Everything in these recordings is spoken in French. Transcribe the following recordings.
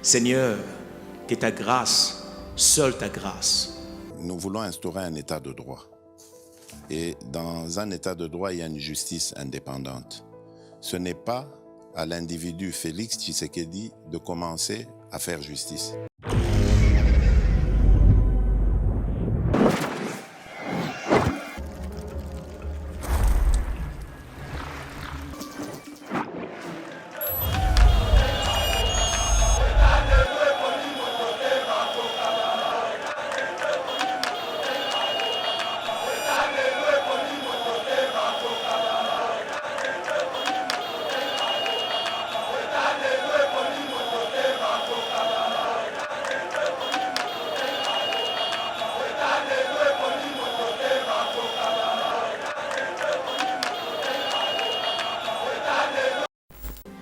Seigneur, que ta grâce, seule ta grâce. Nous voulons instaurer un état de droit. Et dans un état de droit, il y a une justice indépendante. Ce n'est pas à l'individu Félix Tshisekedi de commencer à faire justice.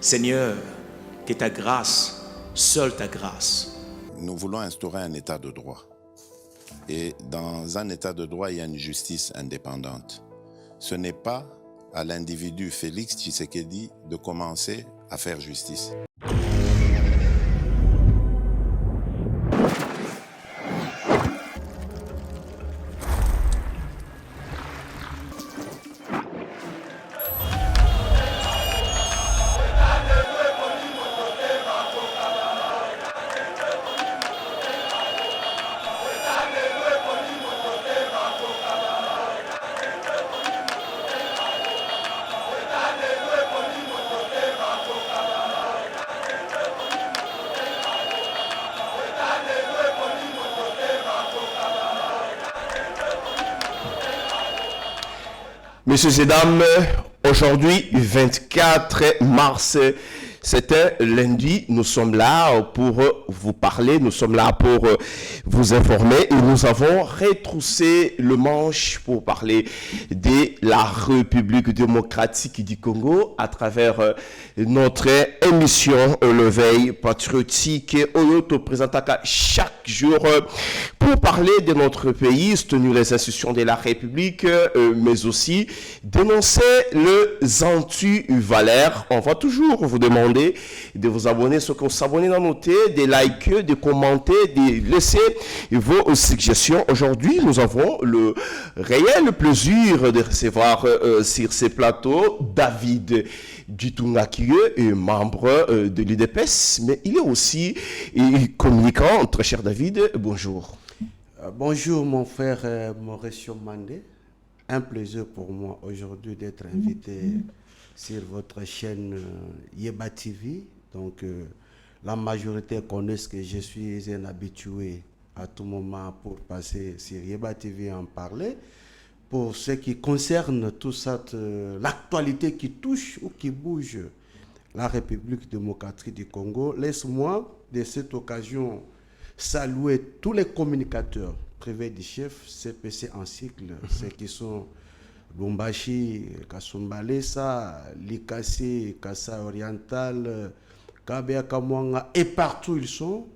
Seigneur, que ta grâce, seule ta grâce. Nous voulons instaurer un état de droit. Et dans un état de droit, il y a une justice indépendante. Ce n'est pas à l'individu Félix Tshisekedi de commencer à faire justice. Messieurs et dames, aujourd'hui 24 mars, c'était lundi, nous sommes là pour vous parler, nous sommes là pour vous informer et nous avons retroussé le manche pour parler de la République démocratique du Congo à travers notre émission Le Veille patriotique Oyoto présentaka chaque jour pour parler de notre pays, soutenir les institutions de la République, mais aussi dénoncer les anti-valeurs. On va toujours vous demander de vous abonner, ceux qui s'abonnent, de noter, de liker, de commenter, de laisser vos suggestions. Aujourd'hui, nous avons le réel plaisir de recevoir sur ces plateaux David Dutunga qui est membre de l'UDPS, mais il est aussi communicant. Très cher David, bonjour. Bonjour mon frère Mauricio Mandé. Un plaisir pour moi aujourd'hui d'être invité sur votre chaîne Yeba TV. Donc la majorité connaissent que je suis un habitué à tout moment pour passer sur Yeba TV et en parler. Pour ce qui concerne tout ça, l'actualité qui touche ou qui bouge la République démocratique du Congo, laisse-moi de cette occasion saluer tous les communicateurs privés du chef, CPC en cycle, ceux qui sont Lumbashi, Kasumbalesa, Likasi, Kassa Oriental, Kabea Kamwanga, et partout ils sont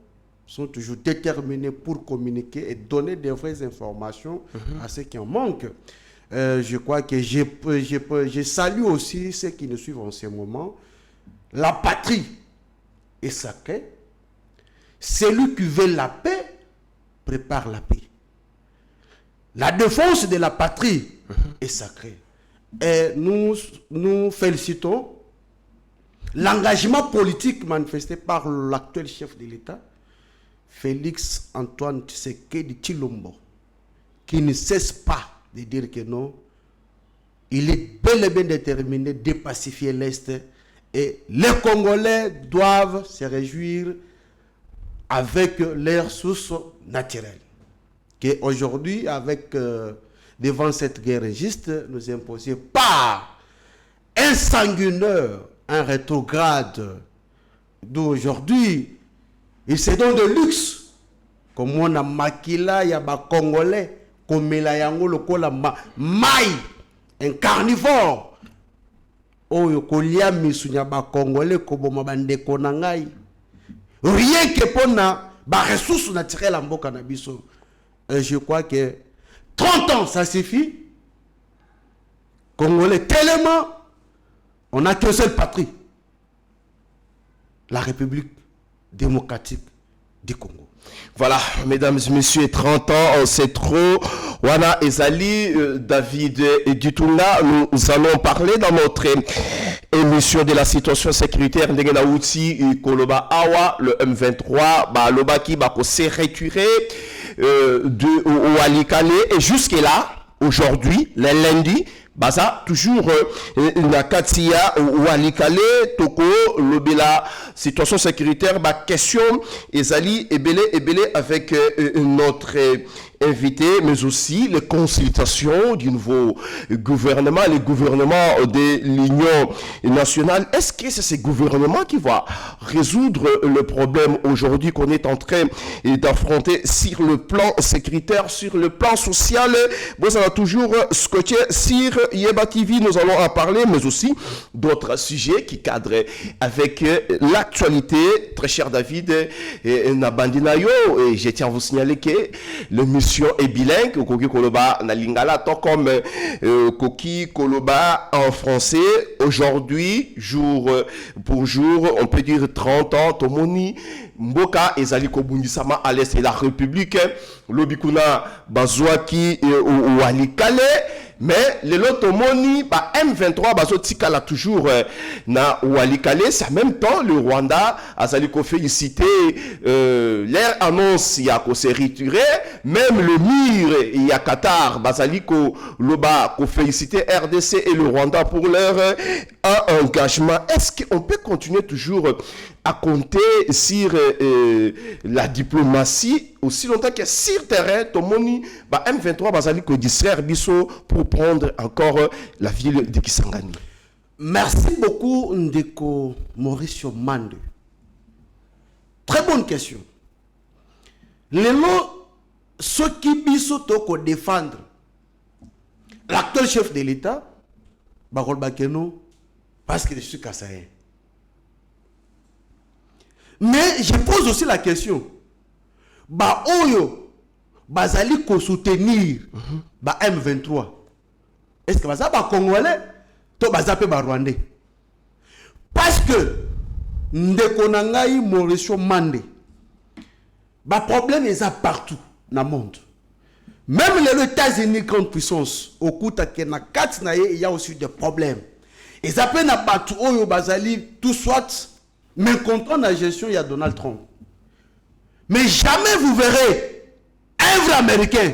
toujours déterminés pour communiquer et donner des vraies informations à ceux qui en manquent. Je crois que je salue aussi ceux qui nous suivent en ce moment. La patrie est sacrée. Celui qui veut la paix prépare la paix. La défense de la patrie est sacrée. Et nous félicitons l'engagement politique manifesté par l'actuel chef de l'État, Félix Antoine Tshisekedi Tshilombo, qui ne cesse pas de dire que non, il est bel et bien déterminé de pacifier l'Est et les Congolais doivent se réjouir avec leurs sources naturelles. Qu'aujourd'hui, devant cette guerre injuste, nous imposée par un sanguinaire, un rétrograde, d'aujourd'hui, il se donne de luxe. Comme on a makila, il y a des Congolais, comme il y a maï, un carnivore. Oh, il y a des Congolais, comme on a des Konangai. Rien que pour les ressources naturelles en Bokanabiso. Je crois que 30 ans, ça suffit. Congolais, tellement, on n'a qu'une seule patrie. La République démocratique du Congo. Voilà, mesdames et messieurs, 30 ans, c'est trop. Wana Ezali, David Dutunga, nous allons parler dans notre émission de la situation sécuritaire Ndengena Outi, Koloba Awa, le M23, Loba qui s'est retiré de Walikale. Et jusque-là, aujourd'hui, le lundi, Baza, toujours Nakatia Walikale, Toko, Lobela, situation sécuritaire, question, Ezali, Ebele avec notre invité, mais aussi les consultations du nouveau gouvernement, les gouvernements de l'Union nationale. Est-ce que c'est ce gouvernement qui va résoudre le problème aujourd'hui qu'on est en train d'affronter sur le plan sécuritaire, sur le plan social? Bon, ça va toujours scotché sur Yeba TV, nous allons en parler, mais aussi d'autres sujets qui cadrent avec l'actualité. Très cher David Nabandinayo, et je tiens à vous signaler que l'émission est bilingue, Koki Koloba na lingala, tant comme Koki Koloba en français. Aujourd'hui, jour pour jour, on peut dire 30 ans, Tomoni Mboka ezali kobundisama à l'est de la République, Lobikuna Bazouaki ou Walikale. Mais le lotomoni, M23, Bazotikala toujours na Walikale, c'est en même temps le Rwanda a félicité l'air annonce il y a qu'on s'est retiré, même le MIR il y a Qatar, Basaliko Loba qu'on félicité RDC et le Rwanda pour leur engagement. Est-ce qu'on peut continuer toujours à compter sur la diplomatie aussi longtemps que sur terrain, Tomoni, M23 Basaliko distraire Bisso pour prendre encore la ville de Kisangani? Merci beaucoup, Ndeko Mauricio Mande. Très bonne question. Les mots, ceux qui Bisso toko défendre l'actuel chef de l'État, Barol Bakeno, parce que je suis Kassaïen. Mais je pose aussi la question. Oyo, Bazali ko soutenir M23. Est-ce que ça va Congolais? To bazape ba Rwandais. Parce que Ndeko Nangai Mauricio Mande, problème est partout dans le monde. Même les États-Unis, grande puissance, au coup il y a aussi des problèmes. Et ça peut na batu oyo bazali tout soit mais contre la gestion, il y a Donald Trump. Mais jamais vous verrez un vrai Américain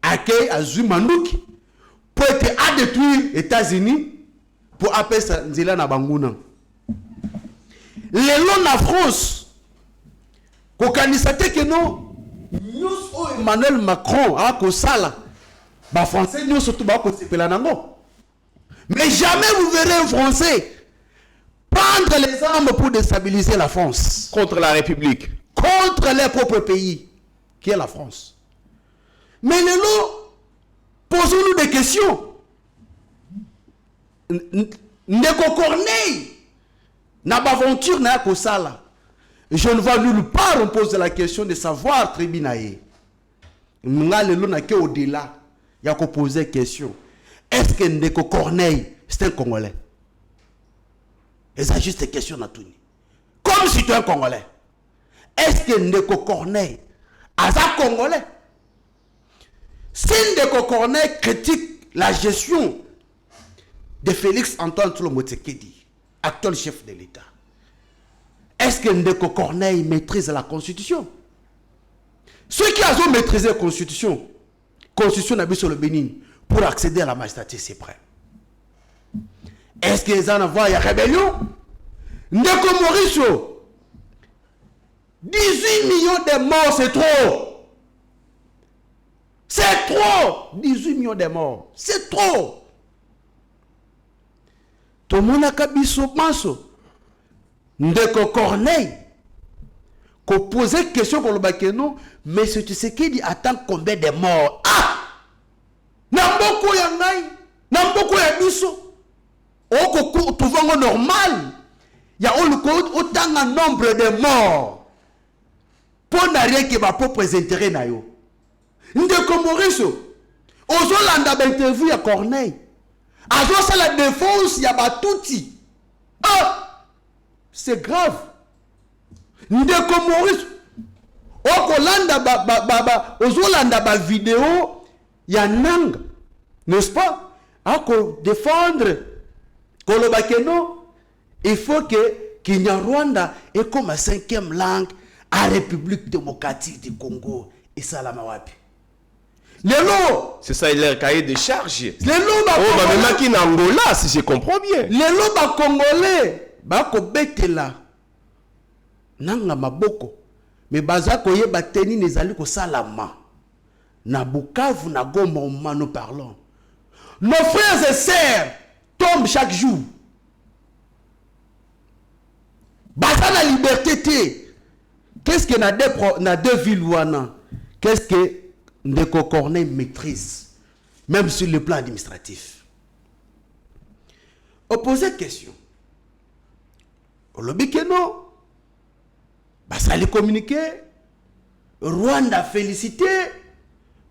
accueillir Azui Manouki pour être à détruire les États-Unis pour appeler ça Nzela na Bangouna. Les lois de France, qu'on candidaté que non, nous, Emmanuel Macron, à Kosala, les Français, nous, surtout, mais jamais vous verrez un Français prendre les armes pour déstabiliser la France. Contre la République. Contre leur propre pays, qui est la France. Mais les lots, posons-nous des questions. Ndeko Corneille, n'a pas aventure n'a pas ça. Je ne vois nulle part on pose la question de savoir tribinae. N'a le lot n'a que au-delà. Il y a qu'on poser question. Est-ce que Ndeko Corneille c'est un Congolais? Et ça juste une question à tout. Comme si tu es un Congolais. Est-ce que Ndeko Corneille est un Congolais? Si Ndeko Corneille critique la gestion de Félix Antoine Tshilombo Tshisekedi, actuel chef de l'État, est-ce que Ndeko Corneille maîtrise la Constitution? Ceux qui ont maîtrisé la Constitution n'a sur le Bénin, pour accéder à la magistrature, c'est prêt. Est-ce qu'ils en voient une rébellion? Ndeko Mauricio, 18 millions de morts, c'est trop. C'est trop. 18 millions de morts, c'est trop. Tout le monde a kabiso panso. Ndeko Corneille, qu'on posait question pour le Bakeno, mais ce tu sais qui dit attend combien de morts? Ah! Namboko ya ngai, namboko ya biso. Au trouvant normal, il y a autant de nombre de morts. Pour n'arriver que ma propre intérêt na yo. Ndeko Mauricio, Ozolanda interview à Corneille. Azo c'est la défense ya batouti. Ah! C'est grave. ndeko Maurice okolanda ozolanda ba vidéo ya nanga, n'est-ce pas? Ako défendre koloba keno, il faut que Kinyarwanda est comme la 5e langue à République démocratique du Congo et salama wapi. Lelo, c'est ça, il a un cahier de charge. lelo ba Oh, bah, même qui en Angola, si je comprends bien. lelo ba Congolais ba ko betela nanga maboko, mais baza ko yeba teni nezali ko salama na Bukavu na Goma au moment nous parlons. Nos frères et sœurs tombent chaque jour. Baza la liberté. Qu'est-ce que na deux villes wana? Qu'est-ce que Ndeko Corneille maîtrise, même sur le plan administratif? Opposer question. Au lobby que non. Baza les communiquer. Rwanda félicité.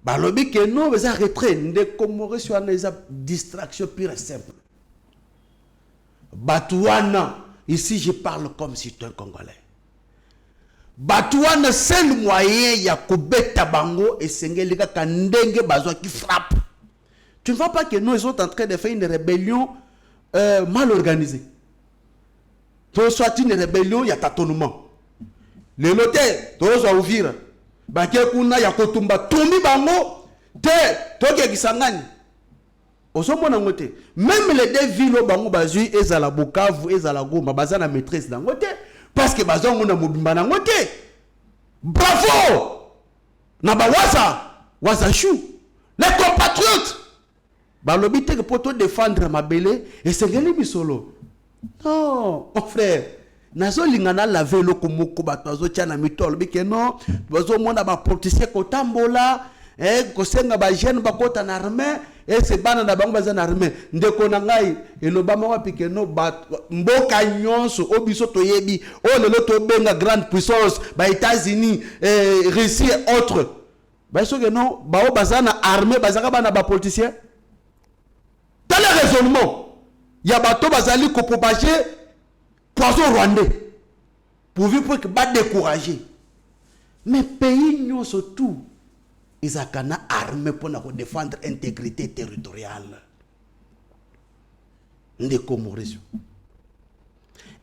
Bah lobby que non, baza retrait. Ndeko Maurice wana eza distraction pure et simple. Batouana. Ici, je parle comme si tu es un Congolais. Batouane, seul moyen, il y a Kobeta Bango et Sengelika Kandenge Bazoa qui frappe. Tu ne vois pas que nous sommes en train de faire une rébellion mal organisée. Soit une rébellion, il y a tâtonnement. Le notaire, tu vas ouvrir. Bakekuna, il y a Kotumba. Toumi Bango, Toke Kisangani. Même les deux villes au Bango Bazui, Ezala Bukavu, Ezala Goma, Bazana maîtrise d'Angote, parce que Bazan on a Mobimba d'Angote. Bravo! Naba Wazachou, les compatriotes. Balobite que pour te défendre ma belle et c'est gagné bisolo. Non, mon frère. Nazo lingana laver le komoko batazo tiana mitol bike non, bazo mona ba protéger kotambola. Kosenga ba jeune ba kota na armée et c'est bana na bango baza na armée ndeko na ngai elobama wapi ke no ba mboka nyonso obiso toyebi o lelo to benga grande puissance ba États-Unis Russie et autres ba so que non ba o baza na armée bazaka bana ba politicien. Dans le raisonnement ya bato bazali ko propager poison rwandais pour vivre que ba décourager, mais pays nyonso tout ils ont armé pour défendre l'intégrité territoriale. Ndeko Maurice.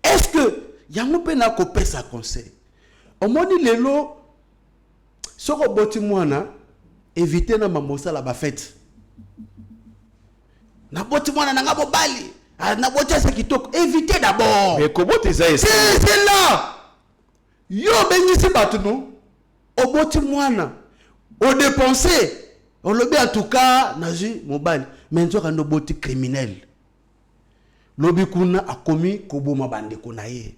Est-ce que Yango Pena Kopé sa conseil? Au moins, les lots, ce que vous éviter na mamosa la bafette. Na botimwana na ngabo bali. Na botia ce qui toque. Évitez d'abord. Mais comment tu sais ça? C'est là. Yo benisi batuno. Au botimwana. Au dépensé, on le met en tout cas, nazi mobile, mais nous avons nos criminels. Lobi kuna a commis koboma bande kunaye.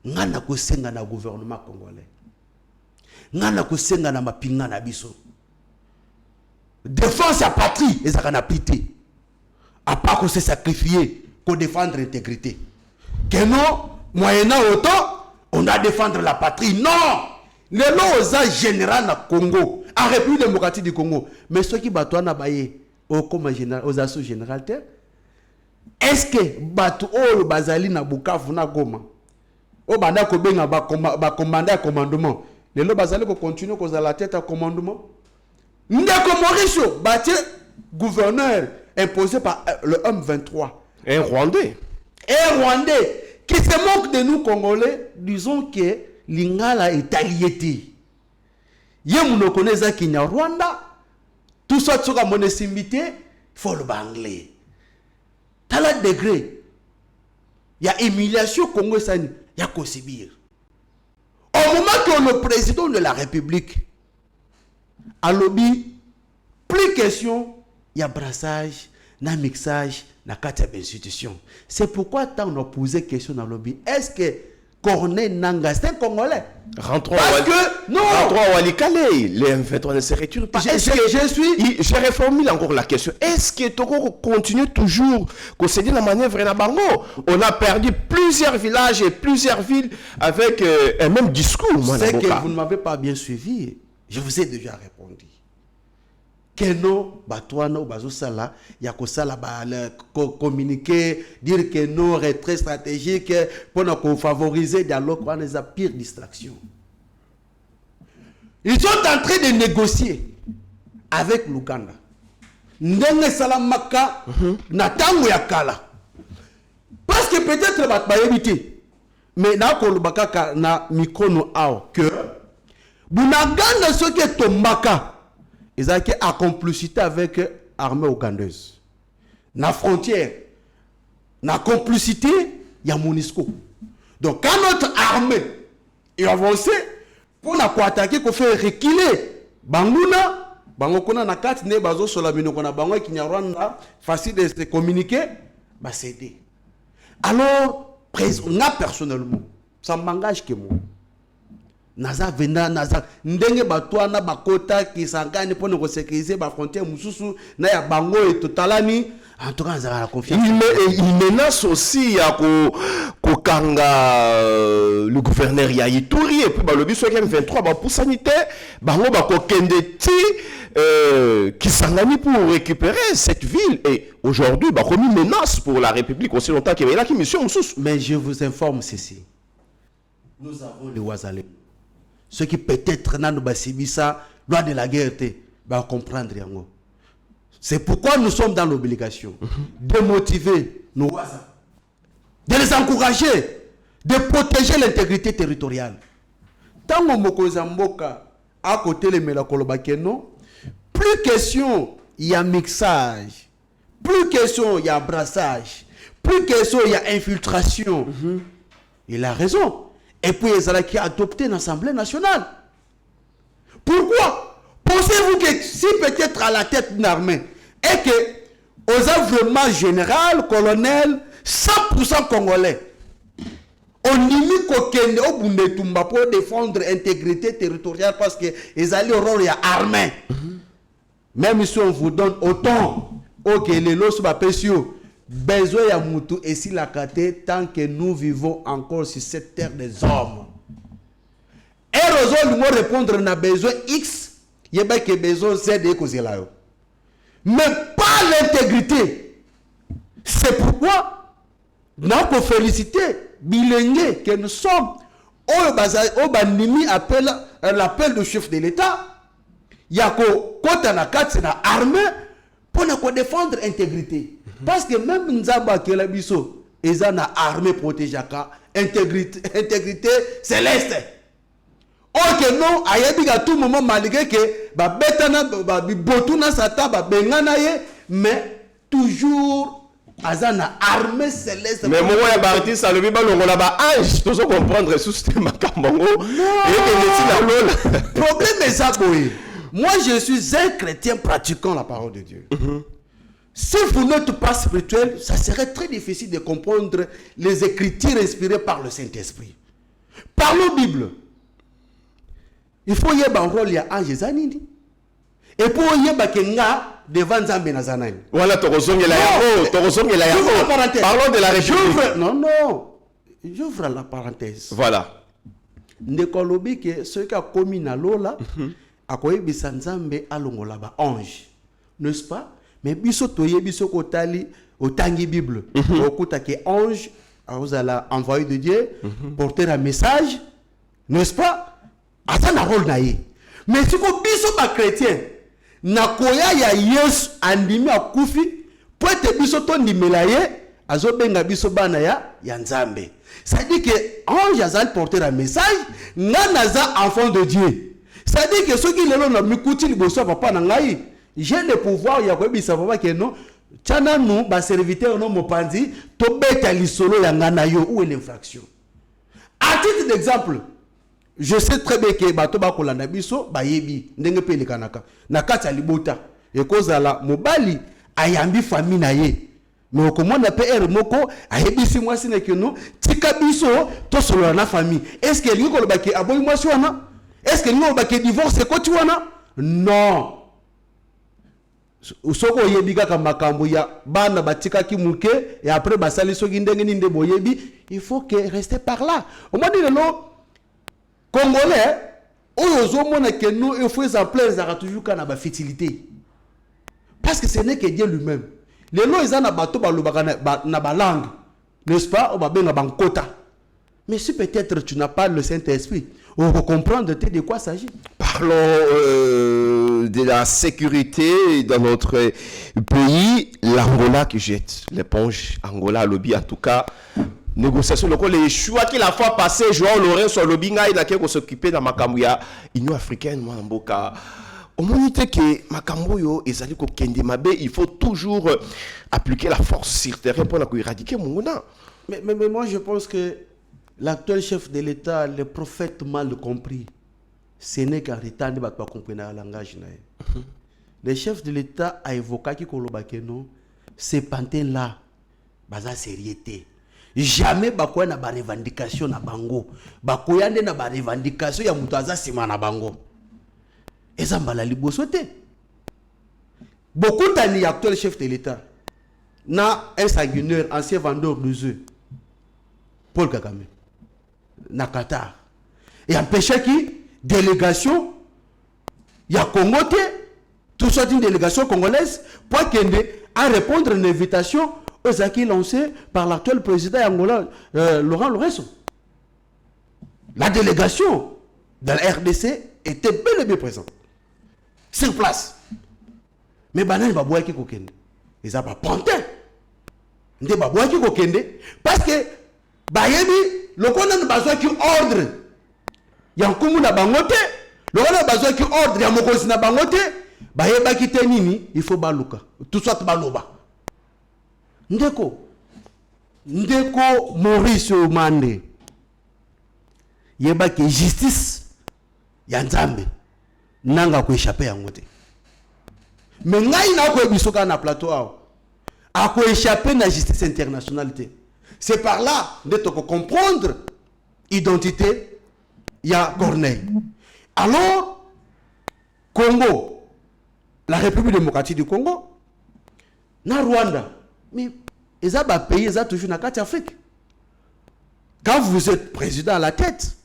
Ngana kosenga na gouvernement congolais. Ngana kosenga na mapinga na biso. Défense à patrie, et ça kana pité. À part qu'on s'est sacrifié pour défendre l'intégrité. Que non, moyennant autant, on a défendre la patrie. Non! Les lois général na Congo, en République démocratique du Congo, mais ceux qui battent na baye au comme général, aux assauts général, est-ce que battu au bazali na Bukavu na Goma, au banda ko benga ba commandant à commandement, les lois bazali ko continuer cause à la tête à commandement. Ndeko Maurice battu gouverneur imposé par le M23, un Rwandais. Un Rwandais qui se moque de nous Congolais, disons que Lingala est allié. Yemuno connaît Kinyarwanda. Tout ça, tu as mon estimité, il faut le bangler. T'as le degré. Il y a humiliation Congo, il y a qu'au subir. Au moment que le président de la République a lobby, plus question, il y a brassage, na mixage, na quatre institutions. C'est pourquoi tant on a posé question dans le lobby. Est-ce que Corneille Nanga, c'est un Congolais? Rentrons à Walikale, les M23 ne se retirent pas. Je reformule encore la question. Est-ce que Togo continue toujours concéder la manœuvre na Bango? On a perdu plusieurs villages et plusieurs villes avec un même discours. C'est que vous ne m'avez pas bien suivi. Je vous ai déjà répondu. que non, batouana ou bazosala, ya ko sala ba communiquer, dire que non, retrait stratégique pour favoriser le dialogue, on a pire distraction. Ils sont en train de négocier avec l'Ouganda. Ndenge salamaka na tango ya kala. Parce que peut-être ba éviter. Mais na ko lubaka na mikono ao que bunaganda ce qui est tombaka. Ils ont en complicité avec l'armée ougandaise. Na frontière, na complicité, il y a MONUSCO. Donc quand notre armée est avancée, pour attaquer, pour faire reculer, Banguna, Bangokona na kat ne bazo solamino kona bango qui n'a facile de se communiquer, bah céder. Alors, personnellement, ça m'engage que moi. Naza venda naza ndenge batwana bakota ki sangani pour nous sécuriser ba frontière mususu na ya bango et totalani en tout cas la confiance. Il menace aussi à kanga le gouverneur ya Ituri et puis ba lobi so M23 ba pour sanitaire bango ba ko kende ti qui sangani pour récupérer cette ville et aujourd'hui ba remis menace pour la République aussi longtemps qu'il y a là qui mission mususu. Mais je vous informe ceci. Nous avons les Ouazalais. Ceux qui peut-être n'ont pas subi ça, loi de la guerre, va comprendre. C'est pourquoi nous sommes dans l'obligation de motiver nos voisins, de les encourager, de protéger l'intégrité territoriale. Tant que Mokozamboka à côté de Melakolobakeno, plus question il y a mixage, plus question il y a brassage, plus question il y a infiltration. Il a raison. Et puis, ils ont qui adopté l'Assemblée nationale. Pourquoi? Pensez-vous que si peut-être à la tête d'une armée, et que aux œuvrements général, colonel, 100% congolais, on limite qu'aucun au Bundetumba pour défendre l'intégrité territoriale parce qu'ils allaient au rôle armé. Même si on vous donne autant, ok, les lots sont précieux. Besoin ya mutu et si la kate tant que nous vivons encore sur cette terre des hommes. Et Rosa nous répondre na besoin X, il y a que besoin Z et cause là. Mais pas l'intégrité. C'est pourquoi nous avons félicité bilingue que nous sommes au banimi appelle l'appel du chef de l'État. Il y a ko kota na kat na armée pour nous défendre l'intégrité. Parce que même Nzamba qui est la biso, ils ont une armée protégée, intégrité céleste. Or que non, il y a tout moment malgré que mais toujours une armée céleste. Mais moi, il y a des ça le biba on a ange, tout ça comprendre sous ce macamongo. Le problème est ça, moi je suis un chrétien pratiquant la parole de Dieu. Si vous n'êtes pas spirituel, ça serait très difficile de comprendre les écritures inspirées par le Saint-Esprit. Parlons Bible. Il faut y avoir un rôle à ange zanini. Et pour y avoir kenga devant Nzambe na zanani. Voilà, torozonge la yako. Parlons de la République. Non. J'ouvre la parenthèse. Voilà. Ndekolobi que ceux qui ont commis na lola, a koyebisa Nzambe alongola ba ange. N'est-ce pas? Mais biso toye biso kotali otangi Bible. Okuta ke ange vous allez envoyer de Dieu porter un message, n'est-ce pas? Asa na rôle naïe. Mais si ko biso ba chrétien na koya ya Yesu andimi akufi poete biso to ndimela ye azobenga biso bana ya Nzambe. Ça dit que ange azali porter un message nga naza enfant de Dieu. Ça dit que ceux qui le na mikuti liboso papa na ngai j'ai le pouvoir ya kwebisa papa que non tchana nous ba serviteur no mopanzi to beta lisolo ya ngana yo où est l'infraction. À titre d'exemple, je sais très bien que bato ba kolanda biso ba yebi ndenge pe lekanaka na kati ya libota e kozala mobali ayambi famille na ye mais okomona pe er moko ayebisi mwasi ne que non tika biso to solo na famille. Est-ce que lingo koloba ke aboyi mwasi wana? Est-ce que lingo koloba ke divorce ko ti wana? Non. Soko yebiga ka makambo ya bana batika ki muke et après basali soki ndenge ni nde boyebi, il faut que rester par là. Au moins dire non Congolais, oyo zo mona que nous il faut exemplaires za toujours kana ba fertilité. Parce que ce n'est que Dieu lui-même. Les lois, ils ont na langue, n'est-ce pas? On va bien bankota. Mais si peut-être tu n'as pas le Saint-Esprit, on va comprendre de quoi il s'agit. Parlons de la sécurité dans notre pays. L'Angola qui jette l'éponge. Angola, lobby en tout cas. Négociation, les choix qu'il a fait passer, Joao Lorenzo, le lobby, il a qu'à s'occuper dans Makamouya, Union africaine, Mboka. Au moment où Makamouyo et Zali Kokende Mabe, il faut toujours appliquer la force sur terrain pour éradiquer Mongona. Mais moi, je pense que l'actuel chef de l'État, le prophète mal compris, ce n'est qu'en retard de ne pas comprendre le langage. Le chef de l'État a évoqué que ces pantins-là, basa sériété. Jamais bakoya na ba revendication na bango. Bakoya nde na ba revendication ya mutu aza sima na bango. Eza mbala liboso te. Beaucoup d'années actuel chef de l'État na un sanguinaire, ancien vendeur d'œufs, Paul Kagame, na Qatar. Et empêché qui délégation ya Congo te, tout soit une délégation congolaise pour qu'elle a répondre à une invitation aux acquis lancés par l'actuel président Angola, Laurent Lorenzo. La délégation de la RDC était bel et bien présente. Sur place. Mais banane baboua qui kokende. Ils ont pas pantin. Nde baboua qui kokende. Parce que bayebi le qu'on a besoin qui ordre. Yankumu na bangote. Le qu'on a besoin qui ordre. Yamokosi na bangote. Bayeba qui tenini. Il faut baluka. Tout soit baloba. Ndeko Maurice Omande yeba que justice ya Nzambe nanga ko échapper yango te. Mais ngai na ko bisoka na plateau a ko échapper na justice internationale te. C'est par là de te comprendre identité ya Corneille. Alors Congo, la République démocratique du Congo, na Rwanda. Mais ils ont pays, ils ont toujours dans la carte Afrique. Quand vous êtes président à la tête,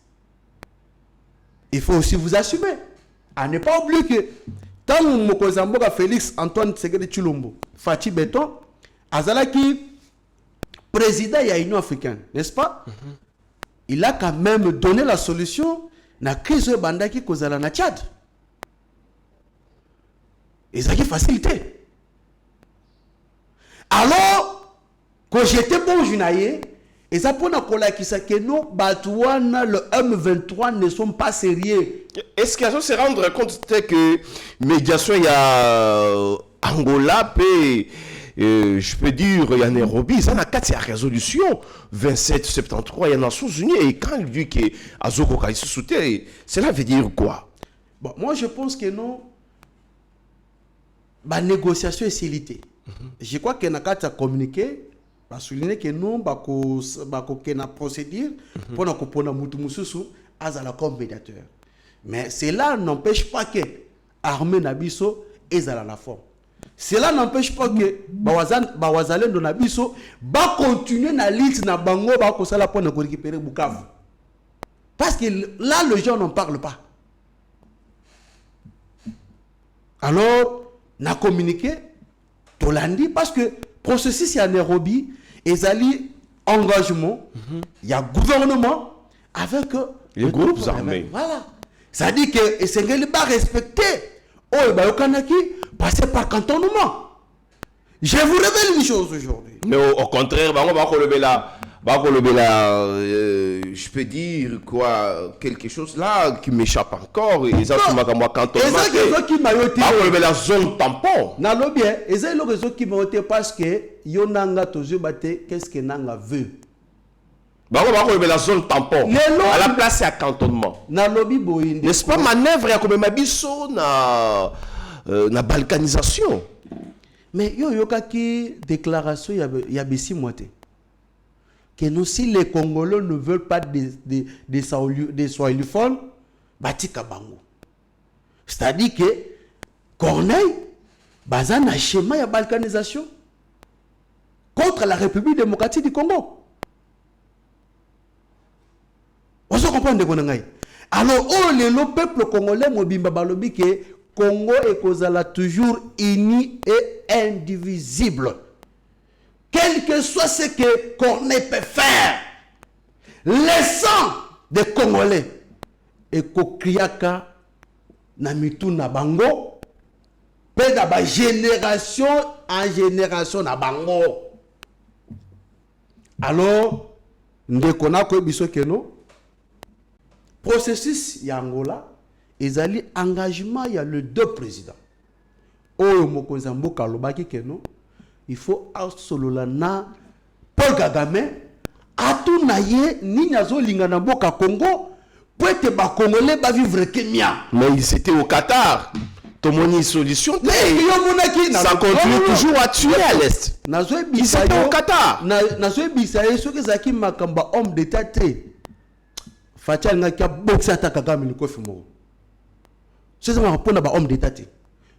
il faut aussi vous assumer. À ne pas oublier que tant que Félix Antoine Tshisekedi Tshilombo, Fatih Beton, Azalaki, président de l'Union africaine, n'est-ce pas? Il a quand même donné la solution à la crise de Bandaki Kozala na Tchad. Ils ont facilité. Alors, quand j'étais bon junaïe, et ça pour nous que nos batouana le M23 ne sont pas sérieux. Est-ce qu'il faut se rendre compte que médiation il y a Angola je peux dire il y a Nairobi, ça n'a qu'à la résolution 2773 il y a Nations Unies et quand il dit que Azoko Kaïs soutient, cela veut dire quoi? Bon, moi je pense que non. La négociation est silité. Je crois que n'a qu'à communiquer, va souligner que nous, bako na procédure pour nous comprendre mutu mususu azala comme médiateur. Mais cela n'empêche pas que armée nabiso ezala la forme. Cela n'empêche pas que bawazalendo nabiso ba continuer na lutte na bango ba ko sala pour récupérer Bukavu. Parce que là les gens n'en parlent pas. Alors, n'a communiqué Tolandi parce que processus à Nairobi, ils allaient engagement, il y a gouvernement avec les groupes armés. Voilà. Ça dit que Sengeli va respecter. Oh, bah, Kanaki, passer par cantonnement. Je vous révèle une chose aujourd'hui. Mais au contraire, on va relever là. Je peux dire quoi, quelque chose là qui m'échappe encore. Et ça, c'est moi quand on va relever la zone tampon. Non, non, bien. Et c'est le réseau qui m'a ôté parce que Yonanga Tozo Bate, qu'est-ce que Nanga veut? On va relever la zone tampon. À la place, c'est à cantonnement. N'est-ce pas manœuvre, il y a comme Mabiso na balkanisation. Mais il y a une déclaration, il y a Bessi Moite. Que nous, si les Congolais ne veulent pas des soilophones, batika bango. C'est-à-dire que Corneille, bazan a schéma de balkanisation contre la République démocratique du Congo. On se comprend de Konangaï. Alors, le peuple congolais, mobimba balobi que Congo et Kozala toujours unis et indivisibles. Quel que soit ce que qu'on peut faire, le sang des Congolais et Kokriaka Namitu Nabango, peut d'abord génération en génération Nabango. Alors, nous connaissons biso keno processus Yangola, ils allaient engagement, il y a le deux présidents. Oyo Mokonzambo Kalobaki keno, il faut absolument na Paul Kagame atu naye ni nazo lingana boka Congo pour être ba Congolais ba vivre Kenya. Mais ils étaient au Qatar. Tomoni solution. Ça continue toujours à tuer à l'Est. Ils étaient au Qatar. Nazo bisaye ceux qui zaki makamba homme d'état té. Fatia ngaki boxa ta Kagame liko fimo. C'est ça pour na ba homme d'état té.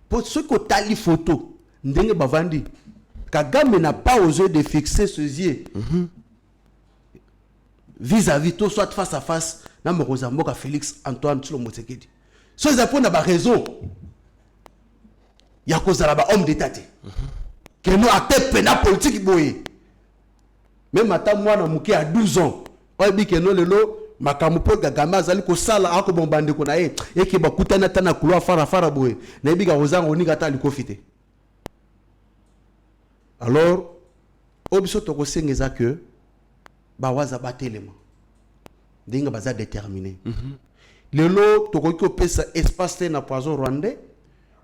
Pour ceux qui tali photo ndenge bavandi Kagame n'a pas osé de fixer ses yeux vis-à-vis tout soit face à face na Mokozamboka Félix Antoine Tshilombo Tshisekedi. So za pona ba raison ya kozala ba homme d'état que nous a pena politique boye même ata mwana muke à 12 ans oyebi que no lelo makambo po Kagame azali ko sala ako bombande ko na ye eke bakutana tana kulwa fara boye na yebi ka ozanga onika ta likofite. Alors obiso toko sengeza que bawaza batelema dinga baza déterminé lelo toko ko pesa espace na poison rwandais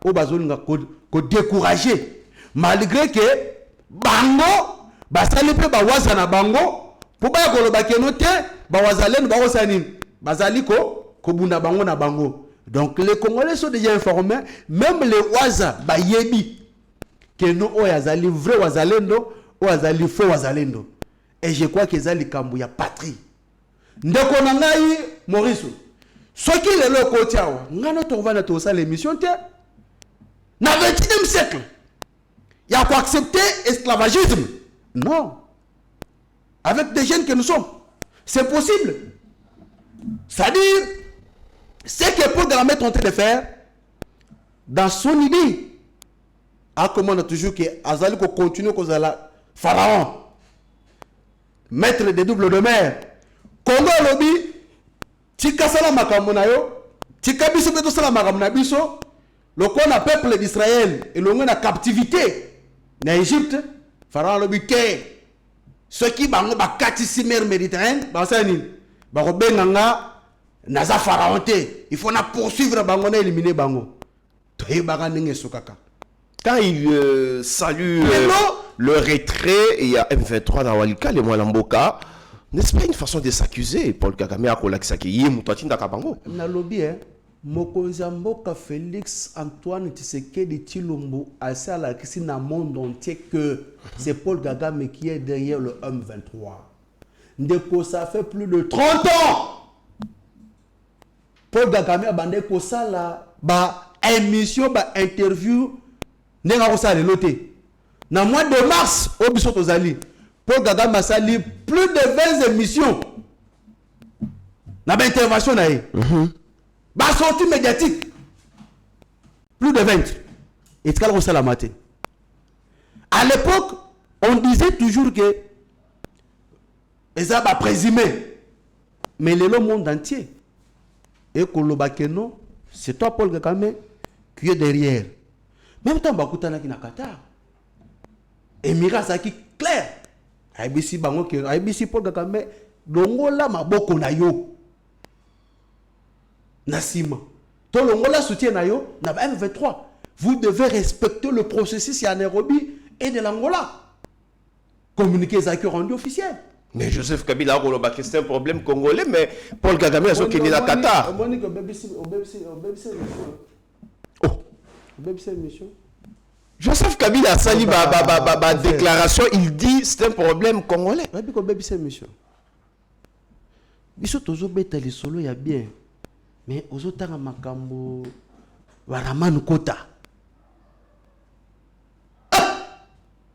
o bazolinga ko décourager malgré que bango basali pe bawaza na bango po ba ko loba keno te bawaza leno bakosa nini bazali ko bunda bango na bango. Donc les Congolais sont déjà informés, même les waza bayebi keno o yazali vrai wazalendo o yazali faux wazalendo. Et je crois que zali kambu ya patrie. Ndeko na ngai Maurice. Soki lelo ko tiawa, ngana to vana to sa l'émission te. Na 21e siècle. Il y a quoi accepter esclavagisme? Non. Avec des jeunes que nous sommes, c'est possible. C'est-à-dire ce que Paul Kagame est en train de faire dans son idée. A comment on a toujours que Azali ko continue ko zala pharaon. Maître des doubles de mer. Congo lobi tika sala makambo na yo, tika biso beto sala makambo na biso, le qu'on peuple d'Israël et le na captivité na Égypte, pharaon lobi ke ceux qui bango ba katisi mer Méditerranée, ba sani ba ko benganga naza pharaon te, il faut na poursuivre bango na éliminer bango. Toye ba ndenge sokaka. Quand il salue le retrait, il y a M23 dans Walika, les Mwalamboka, n'est-ce pas une façon de s'accuser Paul Kagame a kolakisaki yé mutati ndaka bango. Na lobby Mokonzamboka Félix Antoine Tshisekedi Tshilombo asala kisi na monde entier que c'est Paul Kagame qui est derrière le M23. Ndeko ça fait plus de 30 ans. Paul Kagame a bandé ko sala ba émission ba interview nenga ko sala loté. Na mois de mars au biso tozali Paul Kagame a sali plus de 20 émissions. Na ba intervention na ye. Ba sortie médiatique. Plus de 20. Et tu as la matin. À l'époque, on disait toujours que les a présumé. Mais le monde entier. Et Kolobakeno, c'est toi Paul Kagame qui est derrière. Même temps, Bakutana qui na Qatar. Et Mira Saki clair. IBC Bango IBC Paul Kagame longola maboko na yo. Nassima. Ton longola soutien na yo na M23. Vous devez respecter le processus à Nairobi et de l'Angola. Communiquer ça qui rendu officiel. Mais Joseph Kabila a dit que c'est un problème congolais, mais Paul Kagame a dit qu'il est à Qatar. Joseph Kabila a sali ma déclaration, il dit c'est un problème congolais. Biso tozo beta li solo ya bien. Mais ozotanga makambo Waraman Kota.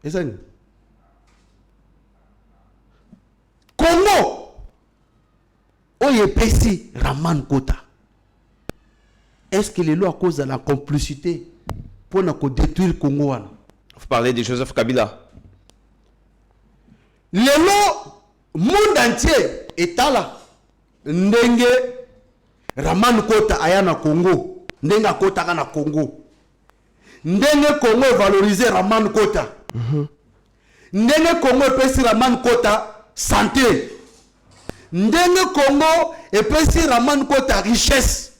Ezani. Congo. Oye pesi Raman Kota. est-ce que les lois à cause de la complicité pour détruire le Congo? Vous parlez de Joseph Kabila. Les lois, le monde entier est là. Ndenge Raman Kota ayana Congo. Ndenga Kota kana Congo. Ndenge Congo valoriser Raman Kota. Ndenge Congo epesi Raman Kota santé. Ndenge Congo epesi Raman Kota richesse.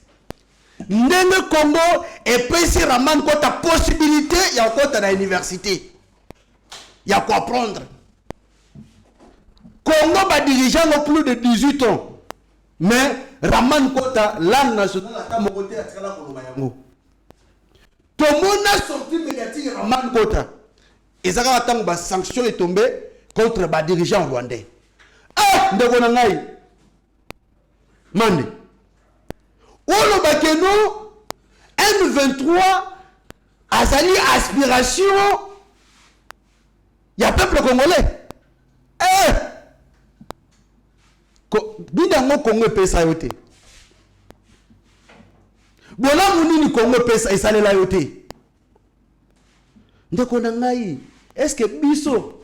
Ndenge Congo epesi Raman Kota possibilité ya kota na université. Ya quoi apprendre. Congo va diriger plus de 18 ans. Mais Raman Kota, langue nationale, à mon côté, à Tkala Kolomayango. Tout le monde a sorti médiatique Raman Kota. Et ça va attendre que sanction est tombée contre les dirigeants rwandais. Ah, de Gonangaï. Mande. Où le Bakeno, M23, Azali aspiration, il y a peuple congolais. Eh! Bidango Congo pesa yote. Bona munini Congo pesa isalela yote. Ndeko nangai, est-ce que biso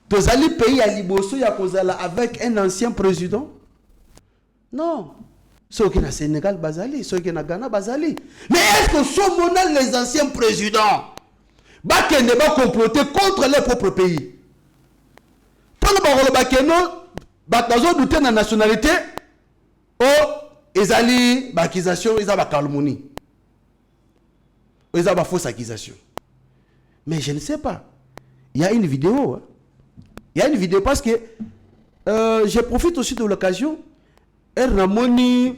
tozali pays à liboso ya kozala avec un ancien président? Non. Ceux qui na Sénégal bazali, ceux qui na Ghana bazali. Mais est-ce que ce moment les anciens présidents bakende ba comploter contre leur propre pays? Tant que ba bakeno bazo douter de la nationalité, ils ont accusation, ils ont calomnie. Ils ont fausse accusation. Mais je ne sais pas. Il y a une vidéo. Hein. Il y a une vidéo parce que je profite aussi de l'occasion. Ramoni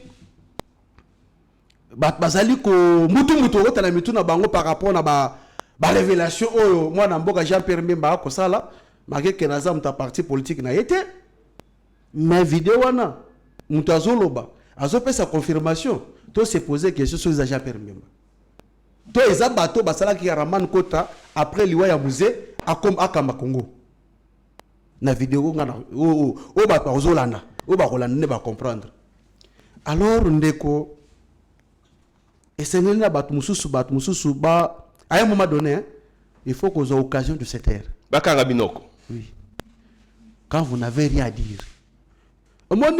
bazali ko mutu na mitu na bango par rapport na ba révélation moi na mboka Jean-Pierre Mbemba ko sala malgré que naza mta parti politique na été. Mais vidéo wana mutazoloba azopesa confirmation to se poser question sur les agents permis to eza bato basala ki Raman Kota après liwa ya musée akom akamba Congo na vidéo ngana o ba ozolanda o ba kolanda ne ba comprendre alors ndeko esengeli na bato mususu ba à un moment donné hein, il faut qu'on ait occasion de se taire. Bakanga binoko. Oui. Quand vous n'avez rien à dire. Mais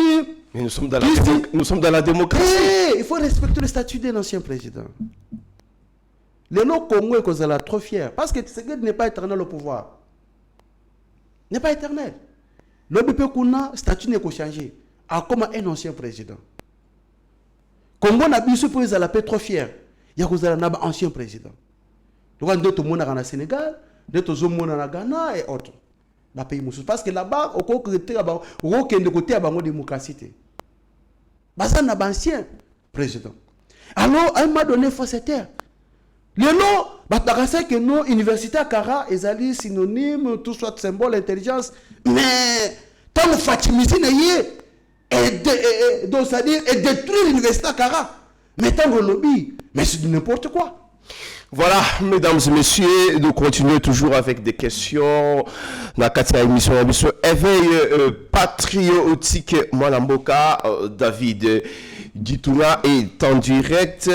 nous sommes dans la démocratie. Hey, il faut respecter le statut d'un ancien président. Le nom Congo est causé là trop fier. Parce que Tshisekedi n'est pas éternel au pouvoir. N'est pas éternel. L'OBP Kuna, statut n'est qu'au changer. A comme un ancien président. Congo n'a pas pour les paix trop fier. Il y a un ancien président. Donc, on a d'autres monde au Sénégal, d'autres monde au Ghana et autres. Parce que là-bas, au côté de la démocratie, c'est un ancien président. Alors, à un moment donné, il faut se taire. Le nom, c'est que nos universités à Kara, ils sont synonymes, tout soit symbole, intelligence. Mais, tant que Fatimisi et détruire l'université à Kara, mais tant que lobby, mais c'est n'importe quoi. Voilà, mesdames et messieurs, nous continuons toujours avec des questions. Dans la émission, éveil patriotique, Mwanamboka, David Dituna est en direct.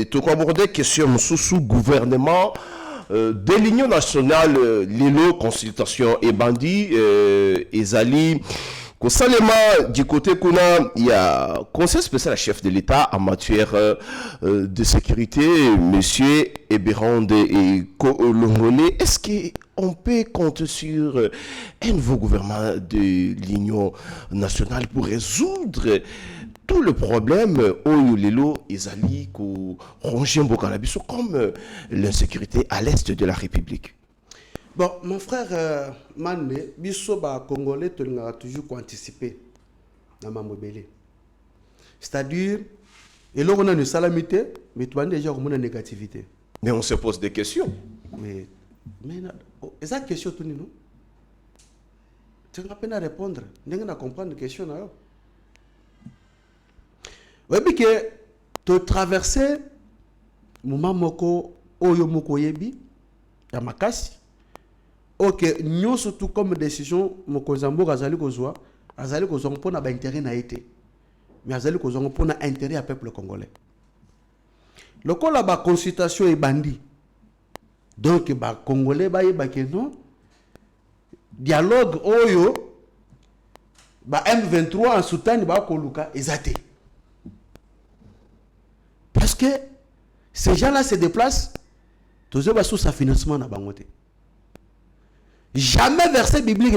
Tout comme aborder question sous gouvernement de l'Union nationale, l'ILO, consultation et bandit, Ezali. Consalement du côté qu'on a, il y a conseil spécial chef de l'État en matière de sécurité, monsieur Eberande et Kolongolé. Est-ce qu'on peut compter sur un nouveau gouvernement de l'Union nationale pour résoudre tout le problème où les lots Ezali ko Rongier Mbokalabiso comme l'insécurité à l'est de la République? Bon, mon frère Mane, Bisoba Congolais, tu as toujours anticipé dans ma mobilité. C'est-à-dire, et là on a une salamité, mais tu as déjà une négativité. Mais on se pose des questions. Mais est-ce que question tu non? Tu as peine à répondre. Tu as comprendre les questions. Oui, puis que tu traversé moment moko oyo moko yebi ya makasi. Ok, nous surtout comme décision, mon Kozambo azali kozwa pour na ba intérêt na été, mais azali kozwa pour na intérêt à peuple congolais. Le coup la consultation est bandit. Donc Congolais non dialogue oyo M23 en soutane koluka ezate. Parce que ces gens-là se déplacent, tous eux sous sa financement na bangote. Jamais verset biblique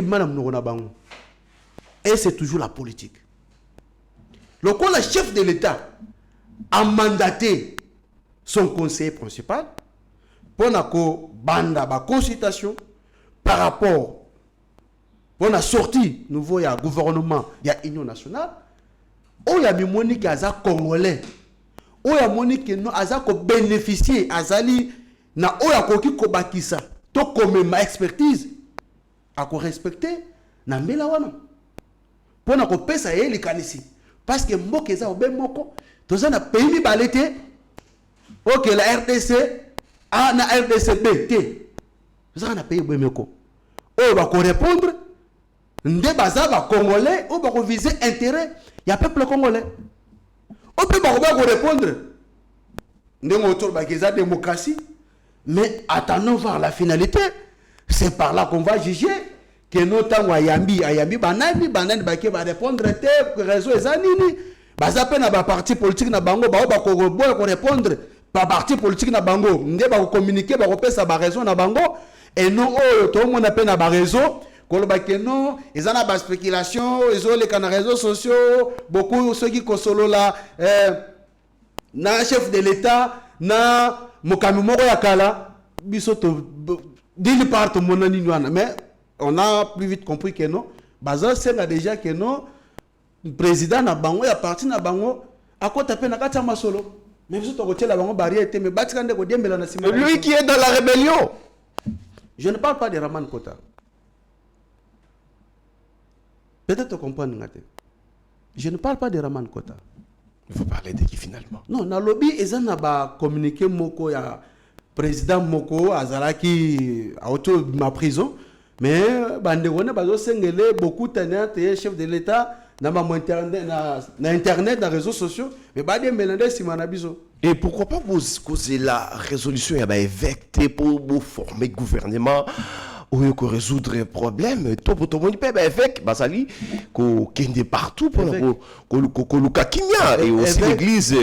et c'est toujours la politique. Le coup, le chef de l'État a mandaté son conseiller principal pour la consultation par rapport pour la sortie nouveau il y a gouvernement, il y a union nationale, où il y a des moniques à Congolais, où il y a moniques qui ont bénéficié azali na oya koki ko bakisa to comme ma expertise à ko respecter na mbela wana pona ko pesa ye likanisi parce que mboka za obe moko toza na pays mi balete OK la RDC a na RDCB T toza na pays bomeko o ba ko répondre nde baza ba congolais o ba ko viser intérêt ya peuple congolais o peut ba ko répondre ndenge autour ba keza démocratie. Mais attendons voir la finalité. C'est par là qu'on va juger que nos temps ayambi banani baki va répondre te réseau ezanini baza pe na ba parti politique na bango ba ko répondre par parti politique na bango nde ba communiquer ba pesa ba raison na bango et non tout le monde pe na ba réseau koloba ke non ezana ba spéculation ezole kana réseaux sociaux beaucoup ceux qui kosolola na chef de l'État na mokami moko ya kala biso to dili part monani nwana mais on a plus vite compris que non baza senga déjà que non président na bango ya parti na bango akota pe na kati ya masolo mais biso to kotiela bango barrière te mais batika nde ko dembela na sima lui qui est dans la rébellion. Je ne parle pas de Raman Kota. Peut-être comprendre ngate. Je ne parle pas de Raman Kota. Vous parlez de qui finalement? Non, na lobby ezana ba communiquer moko ya président moko azalaki a autour de ma prison mais bande wona bazo sengele beaucoup tenant chef de l'État na ma internet na internet na réseaux sociaux mais ba de melande simana biso. Et pourquoi pas vous causer la résolution ya ba évêque pour vous former gouvernement ou que résoudre un problème tout pour tout le monde peut ba évêque basali ko kende partout pour ko luka kimia et aussi l'église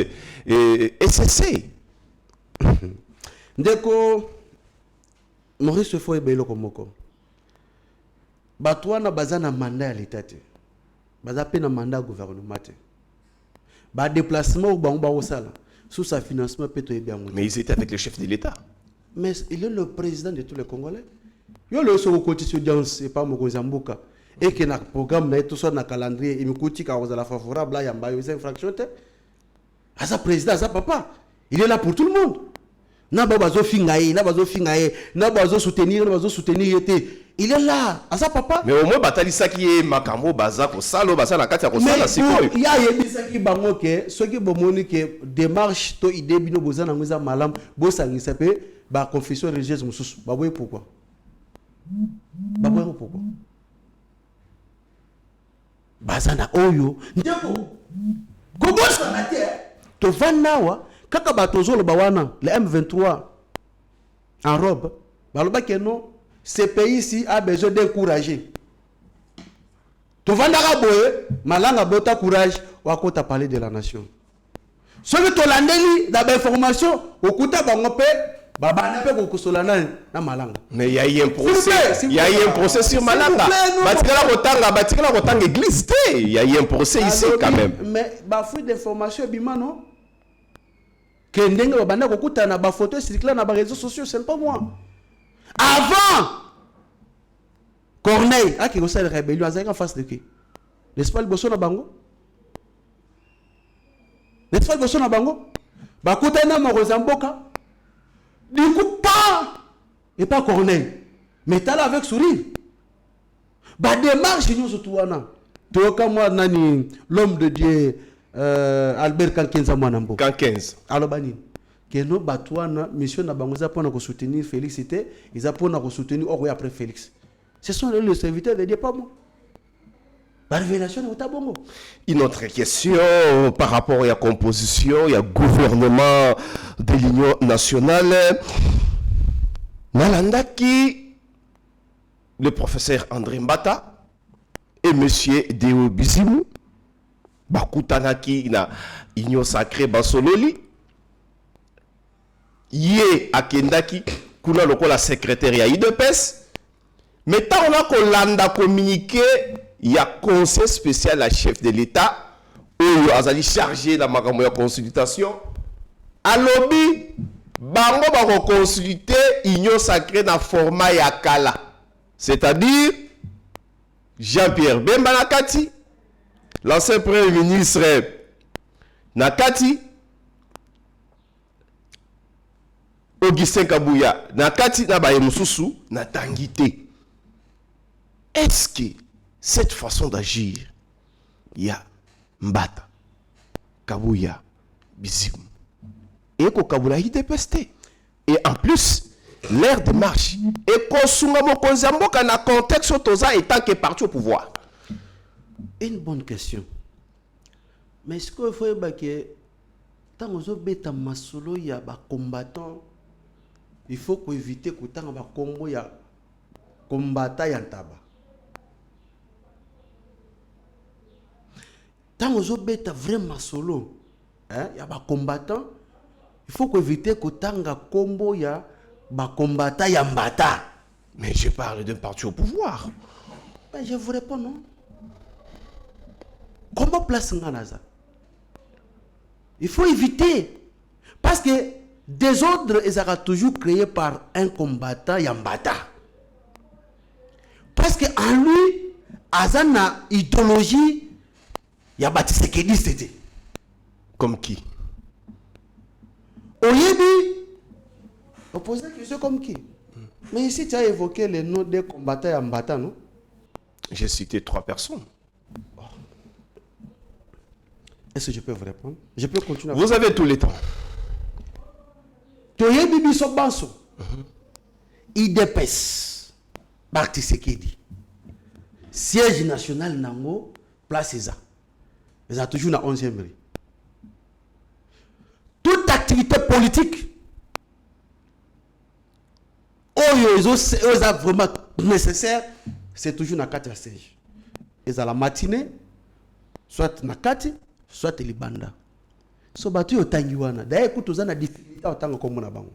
et SSC. Ndeko Maurice Foy Belo Komoko batwana bazana mandat ya l'état te baza pe na mandat gouvernement te ba déplacement ou bango ba osala sous sa financement peut être bien. Mais ils étaient avec le chef de l'État. Mais il est le président de tous les Congolais. Yo le so quotidien d'audience et pas mo Zambuka et que na programme na tout ça na calendrier et me kuti ka la favorable là yamba yo infraction te asa président asa papa il est là pour tout le monde. Na bazo fingaye na bazo fingaye na bazo soutenir été il est là asa papa. Mais au moins batali ça qui est makambo baza ko salo basa na kati ya ko sala sikoyo. Il y a yebisa ki bango ke ceux qui bomoni ke démarche to idée bino bozana ngeza malam bo sangisa pe ba confession religieuse mususu baboye pourquoi pourquoi bazana oyo ndeko kobosa na te to vanawa kaka batozolo bawana le M23 en robe baloba que non ce pays ici a besoin d'encourager to vandaka boye malanga bota courage wakota parler de la nation soki to landeli da ba information okuta bango pe babana pe kokusolana na malanga. Mais il y a eu un procès. Il y a eu un procès sur Malanga. Batikala kotanga église te. Il y a eu un procès ici quand même. Mais ba fruit d'information bima non. Que ndenge babana kokuta na ba photo circuler na ba réseaux sociaux, c'est pas moi. Avant Corneille, a qui conseille la rébellion en face de qui? N'est-ce pas le bosso na bango? N'est-ce pas le bosso na bango? Ba kuta na mo Zamboka. Du coup, pas, et pas Corneille, mais t'as là avec sourire. Bah, démarche, nous, surtout, tu vois, comme moi, l'homme de Dieu, Albert Kankenza Mwanambo. 15. Alors, bani, que nous, batouana, mission n'a pas pour soutenir Félix, ils ont pour soutenir Oroy après Félix. Ce sont les serviteurs de Dieu, pas moi. révélation est au bongo. Une autre question par rapport à la composition, il y a gouvernement de l'Union nationale. Nalandaki, le professeur André Mbata et monsieur Deo Bizimu, Bakutanaki na Union sacrée Basololi, Yé Akendaki, Kuna lokola secrétaire ya IDPS, mais tant on a qu'on l'a communiqué, il y a conseil spécial à chef de l'État, où il a chargé la consultation. À lobby, bango va consulter Union sacrée dans format Yakala. C'est-à-dire, Jean-Pierre Bemba Nakati, l'ancien premier ministre Nakati, Augustin Kabouya, Nakati Nabaye Moussousou, Natangité. Est-ce que cette façon d'agir, il y a Mbata, Kabouya, Bizimu, et Kabouya il dépesté. Et en plus, l'air de marche, et Kosungamo Kozambo, dans le contexte autosa étant que parti au pouvoir. Une bonne question. Mais est-ce qu'il faut que tant que masolo il y a des combattants, il faut éviter que tant que combo il y a combattants yantaba. Tant que tu vraiment solo, il y a des combattants, il faut éviter que tant que combo il y a des combattants yambata. Mais je parle d'un parti au pouvoir. Ben, je vous réponds non. Comment place Nganaza? Il faut éviter. Parce que des ordres, ils seront toujours créés par un combattant yambata. Parce qu'en lui, Azana idéologie, il y a bâti ce qu'il dit, c'était. Comme qui? Oyebi, on pose la question comme qui? Mais ici, tu as évoqué les noms des combattants yambata, non? J'ai cité 3 personnes. Est-ce que je peux vous répondre? Je peux continuer. Vous avez tous les temps. Toyebi biso banso. IDPS. Barti Sekedi. Siège national nango, place Eza. Eza toujours na 11e rue. Toute activité politique, ils ont vraiment nécessaire, c'est toujours na 4 sièges. Eza la matinée, soit na 4, soit libanda. So batu yo tangiwana. D'ailleurs, écoute, aux ana difficulté au tango comme na bango.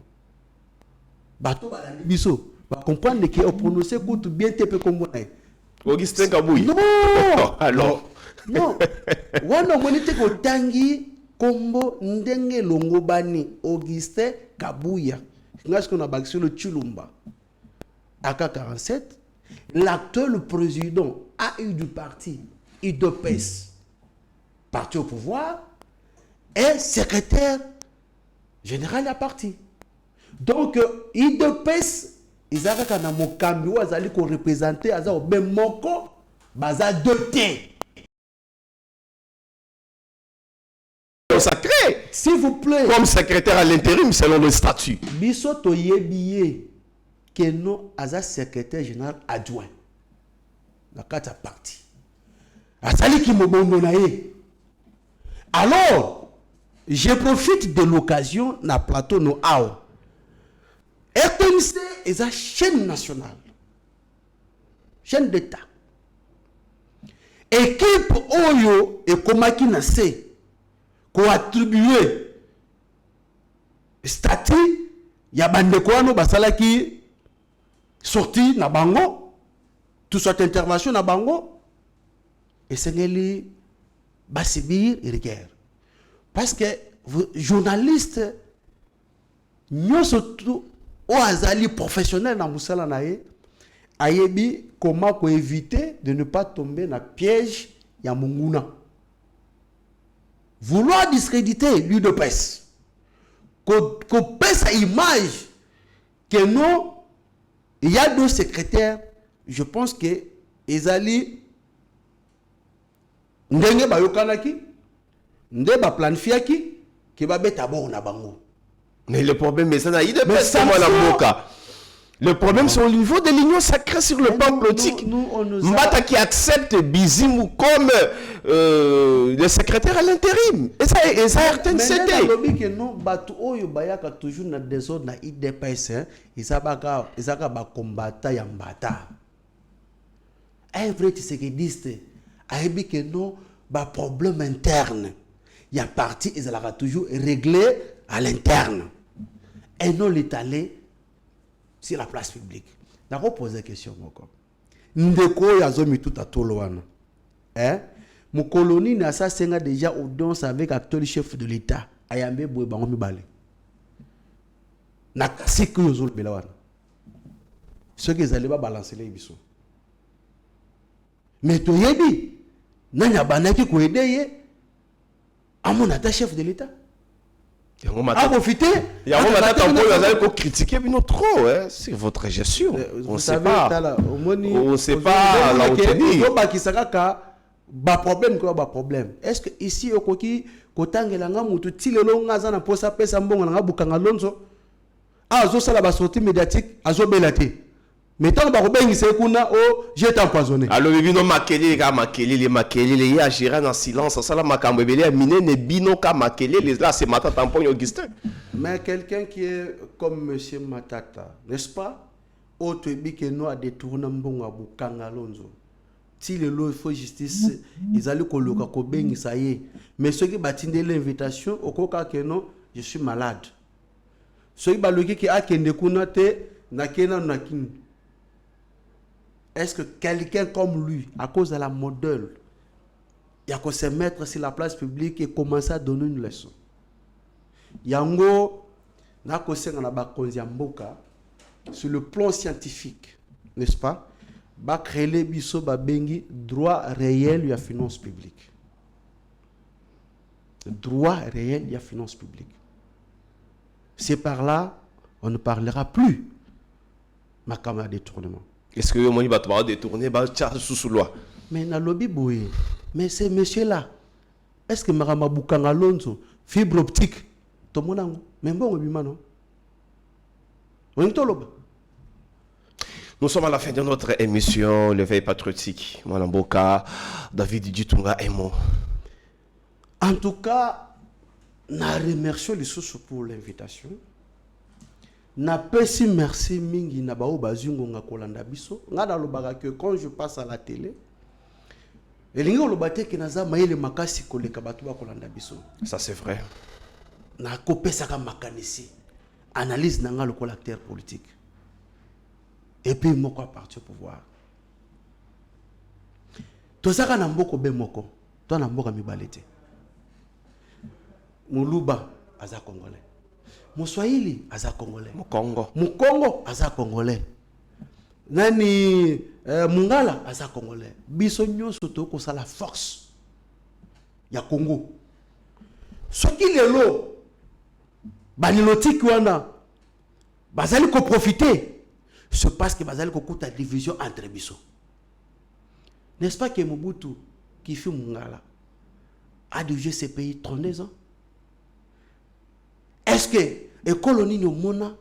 Batu ba biso, ba comprendre que au prononcer écoute bien tepe comme na. Augustin Kabouya. Non. Alors. Non. Wana monite ko tangi kombo ndenge longobani Augustin Kabouya. Ngasko na bakisi le Chulumba. AK47, l'actuel président a eu du parti IDPS, parti au pouvoir, et secrétaire général de la parti. Donc, IDPS, ils avaient un mokambi ou azali ko représenter azao ben moko baza doté. Sacré, s'il vous plaît, comme secrétaire à l'intérim selon le statut. Bisoto yebiye que non aza secrétaire général adjoint. La carte à parti. Azali ki mobondo na ye. Alors, je profite de l'occasion na plateau no ao. RTNC est une chaîne nationale. Chaîne d'État. Équipe Oyo et Komaki Nase ko attribué statut ya bandeko basalaki sorti na bango tout soit intervention na bango et sengeli basibir iriguer parce que journaliste nous surtout au azali professionnel na musala na ye ayebi comment ko éviter de ne pas tomber dans piège ya munguna. Vouloir discréditer l'UDPS, qu'on pèse sa image, que non, il y a 2 secrétaires, je pense que Ezali, ndenge ba yokanaki, ndenge ba planifiaki, qui va beta bon na bango. Mais le problème, c'est ça, il est pas moi la boca. Le problème, c'est au niveau de l'union sacrée sur le plan politique. Mbata qui accepte Bizimu comme le secrétaire à l'intérim. Et ça a RTNCT. Mais non, Batu Oyo Bayaka toujours dans des zones na IDPS, ils ont combattre Yambata. Un vrai tisséquediste, a dit que non, bah problème interne. Il y a parti, ils ont toujours réglé à l'interne. Et non l'étaler sur la place publique. D'accord, poser la question encore. Ndeko yazomi tout à Toloana. Hein? Mon colonie n'a ça senga déjà audience avec l'actuel chef de l'État. Ayambe boye bangomi balé. Na kasi que yozol belawana. Ce que ils allaient pas balancer les bisous. Mais to yebi nanya banaki ko aider à mon attaché chef de l'État. À profiter. Il y a un moment où critiquer trop sur votre gestion. On ne sait pas. On ne sait pas là où tenir. Problème. Est-ce que ici au Koki, Kotangela Ngamutu, Tilelo Ngazana Posa Pesa Mbonga Ngabukanga Lonzo, Azo Salaba sortie médiatique, Azo Belate. Mais tant que Robin Sekuna, oh, j'ai empoisonné. Alors, Bino Makele, les y a géré en silence. Ça, la Makambébélé, a miné, ne bino ka Makele, les là, c'est Matata Tampon Augustin. Mais quelqu'un qui est comme M. Matata, n'est-ce pas? Autre que nous a détourné Mbonga Bukanga Lonzo. Si le lot, il faut justice, ils allaient coloca Kobeng, ça y est. Mais ceux qui battent l'invitation, au cas que non, je suis malade. Ceux qui a Kende Kunate, Nakena Nakin. Est-ce que quelqu'un comme lui, à cause de la modèle, il a qu'à se mettre sur la place publique et commencer à donner une leçon? Yango, n'a qu'à se mettre sur le plan scientifique, n'est-ce pas? Ba créer les biso ba bengi droit réel à finance publique. Droit réel à finance publique. C'est par là, on ne parlera plus ma caméra détournement. Est-ce que vous va détourner sous loi? Mais na lobby boye. Mais ces messieurs-là, est-ce que Marama Boukanga Lonzo, fibre optique, tout le monde même bon, non? Nous sommes à la fin de notre émission, l'éveil patriotique. Mwanamboka, David Ditunga et moi. En tout cas, nous remercions les sources pour l'invitation. Na pesi merci mingi na bao bazungu nga kolanda biso nga da lobaka que quand je passe à la télé elingo lobate ki naza maile makasi koleka batu ba kolanda biso. Ça c'est vrai. Na kopesa ka makanisi analyse na nga le acteur politique et puis moko à partir au pouvoir to saka na mboko be moko to na mboka mibalete Muluba aza congolais. Moswahili aza congolais. Mukongo aza congolais. Nani Mungala aza congolais. Biso nyonso toko sa la force ya Congo. Soki lelo banilotiki wana bazali ko profiter, c'est parce que bazali ko kuta division entre biso. N'est-ce pas que Mobutu qui fait Mungala a dirigé ce pays 32 ans? Est-ce que les colonies de Mona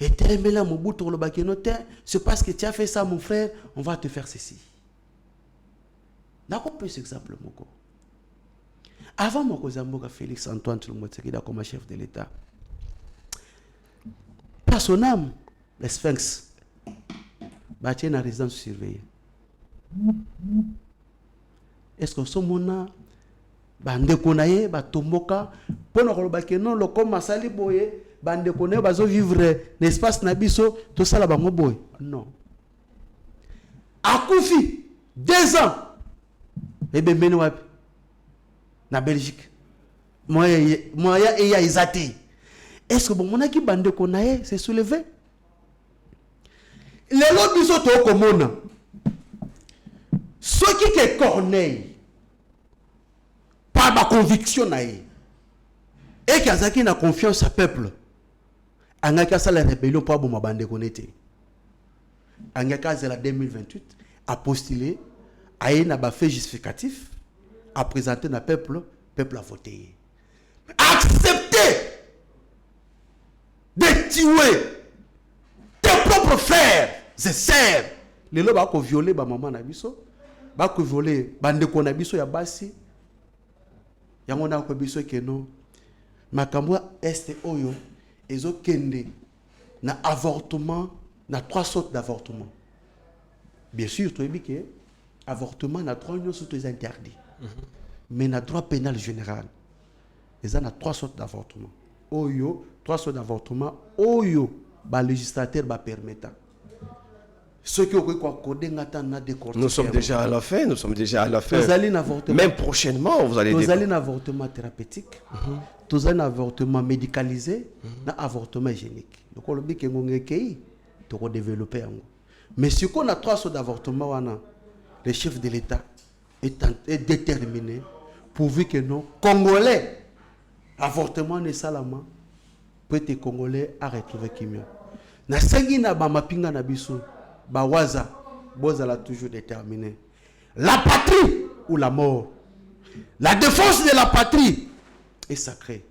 et Télémela Mobutu le Bakenote, c'est parce que tu as fait ça, mon frère, on va te faire ceci. D'accord, plus exemple, Moko. Avant Moko Zamboka Félix Antoine Tshilombo-Tshisekedi comme chef de l'État, par son âme, les Sphinx, bâti une résidence surveillée. Est-ce que ce Mona bande konaye ba tomboka pona koloba ke non le comme masali boye bande konaye bazo vivre l'espace na biso to sala bango boye non akufi 2 ans et ben meni wapi na Belgique moya et ya izati. Est-ce que bon mona ki bande konaye s'est soulevé les lots biso to komona ce qui est Corneille par ma conviction et Kazaki n'a confiance à peuple. Angaka la rébellion pour ma bande connectée. Angaka la 2028 a postulé a un fait justificatif a présenté na peuple a voté. Accepter de tuer tes propres Notre frère, c'est sœur. Les gens qui violé ba maman na biso, ba ko violé bandeko na biso ya basi. Yango na ko biso ke no. Makambo este oyo ezo kende na avortement, na 3 sortes d'avortement. Bien sûr, tu as dit que avortement na 3 sortes interdits. Mais na droit pénal général, il y a 3 sortes d'avortement. Oyo, 3 sortes d'avortement. Oyo, ba législateur ba permettant. Ceux qui ont accordé na décortiqué. Nous sommes déjà à la fin. Même prochainement, vous allez dire. Nous allons un avortement thérapeutique. Nous allons un avortement médicalisé, un avortement hygiénique. Donc, on dit que nous avons développé. Mais si on a 3 sortes d'avortement, le chef de l'État est déterminé pourvu que nos Congolais, avortement ne salama, peut être Congolais à retrouver Kimio. Na sengi na ba mapinga na biso. Bawaza, Bozala toujours déterminé. La patrie ou la mort. La défense de la patrie est sacrée.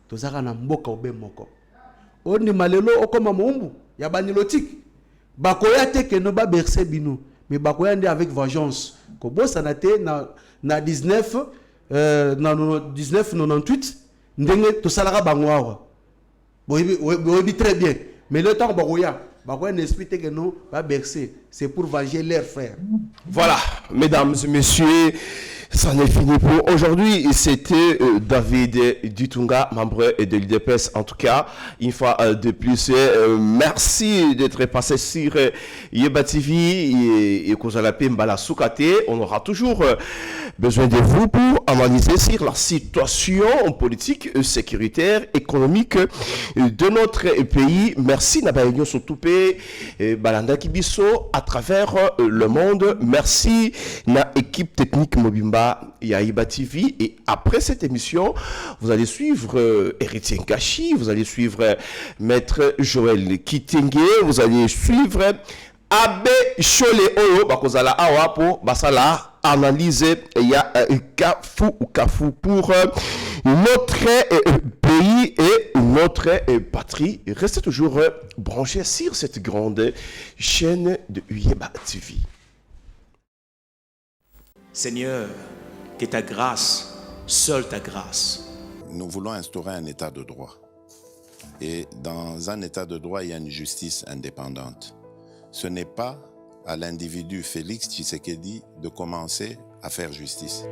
Tozara na mboka obe moko. Oni malelo okoma mombu ya banilotique. Bakoya te ke no ba bercer bino, mais bakoya ndi avec vengeance. Ko bosa na te na 1998 ndenge to salara bangwawa. Boyebi très bien. Mais le temps bakoya c'est pour venger leurs frères. Voilà, mesdames et messieurs, ça n'est fini pour aujourd'hui. C'était David Dutunga, membre de l'UDPS. En tout cas, une fois de plus, merci d'être passé sur Yeba TV et Kozalape Mbala Soukate. On aura toujours besoin de vous pour analyser sur la situation politique, sécuritaire, économique de notre pays. Merci Nabaïnyo Sotoupé, Balanda Kibiso à travers le monde. Merci na équipe technique Mobimba Yaiba TV. Et après cette émission, vous allez suivre Héritier Nkachi, vous allez suivre Maître Joël Kitenge, vous allez suivre Abe Chole Oyo, Bakozala Awapo, Basala. Analyser Kafu pour notre pays et notre patrie. Restez toujours branchés sur cette grande chaîne de Yeba TV. Seigneur, que ta grâce, seule ta grâce. Nous voulons instaurer un état de droit. Et dans un état de droit, il y a une justice indépendante. Ce n'est pas à l'individu Félix Tshisekedi de commencer à faire justice.